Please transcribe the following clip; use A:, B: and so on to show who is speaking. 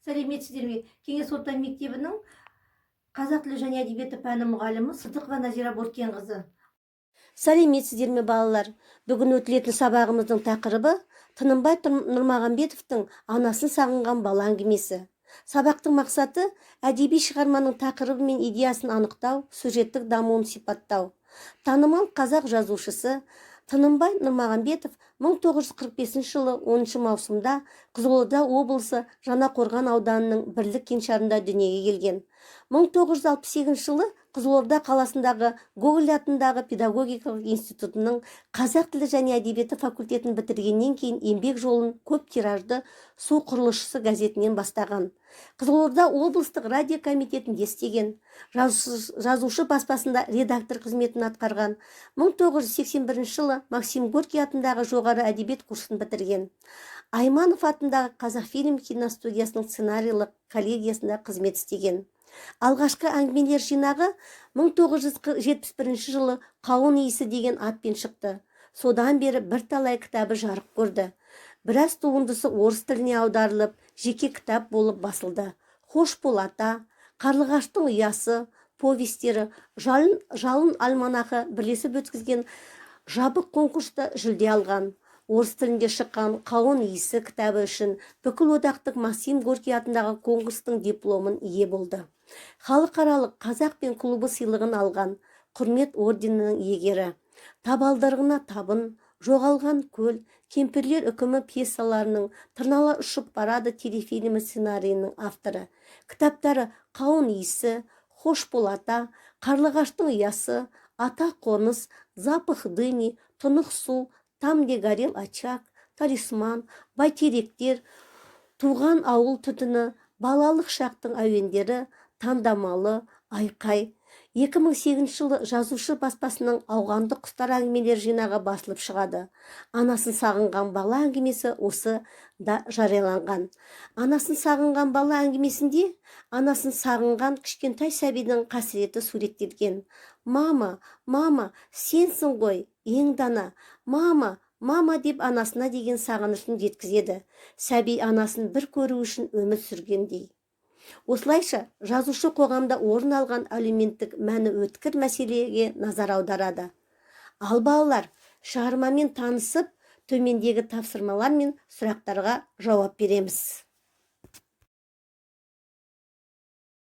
A: Сәлеметсіздер ме? Кеңес орта мектебінің қазақ тілі және әдебиеті пәні мұғалімі Сыдықова Назира Боркенқызы.
B: Сәлеметсіздер ме балалар? Бүгін өтілетін сабағымыздың тақырыбы Тынымбай Нұрмағамбетовтың анасын сағынған бала әңгімесі. Сабақтың мақсаты әдеби шығарманың тақырыбы мен идеясын анықтау, сюжеттік дамуын сипаттау. Танымал қазақ жазушысы Тынымбай Нұрмағамбетов 1945 жылы 10 маусымда Қызылорда облысы Жаңақорған ауданының Бірлік кеңшарында дүниеге келген. 1968 жылы Қызылорда қаласындағы Гоголь атындағы педагогикалық институтының қазақ тілі және әдебиеті факультетін бітіргеннен кейін еңбек жолын көп тиражды Су құрылысшысы газетінен бастаған. Қызылорда облыстық радио комитетінде істеген. Жазушы баспасында редактор қызметін атқарған. 1981 жылы Максим Горький атындағы жоғары әдебиет курсын бітірген. Айманов атындағы Қазақфильм киностудиясының сценарийлық коллегиясында қызмет істеген. Алғашқы әңгімелер жинағы 1971 жылы «Қауын иісі» деген атпен шықты. Содан бері бірталай кітабы жарық көрді. Біраз туындысы орыс тіліне аударылып, жеке кітап болып басылды. «Хош бол ата», «Қарлығаштың ұясы» повестері, «Жалын альманахы» бірлесіп өткізген жабық конкурста жүлде алған. Орыс тілінде шыққан «Қауын иісі» кітабы үшін бүкіл одақтық Максим Горький атындағы конкурстың дипломын ие болды. Халықаралық қазақ пен клубы сыйлығын алған, құрмет орденінің иегері. Табалдырығына табын, жоғалған көл, кемпірлер үкімі пьесаларының тырналар ұшып барады телефильмі сценарийінің авторы. Кітаптары «Қауын иісі», «Хош бол ата», «Қарлығаштың ұясы», «Ата қоныс», «Запах дыни», «Тұнық су», «Там где горел очаг», «Талисман», «Бәйтеректер», «Туған ауыл түтіні», «Балалық шақтың әуендері», «Таңдамалы», «Айқай». 2008 жылы жазушы баспасының «Ауғанды құстар» әңгімелер жинағы басылып шығады. Анасын сағынған бала әңгімесі осы да жарияланған. Анасын сағынған бала әңгімесінде анасын сағынған кішкентай сәбидің қасіреті суреттелген. «Мама, мама, сенсің ғой, ең дана, мама, мама» деп анасына деген сағынышын жеткізеді. Сәби анасын бір көру үшін өмір сүргендей. Осылайша жазушы қоғамда орын алған әлеуметтік мәні өткір мәселеге назар аударады. Ал балалар, шығармамен танысып, төмендегі тапсырмалар мен сұрақтарға жауап береміз.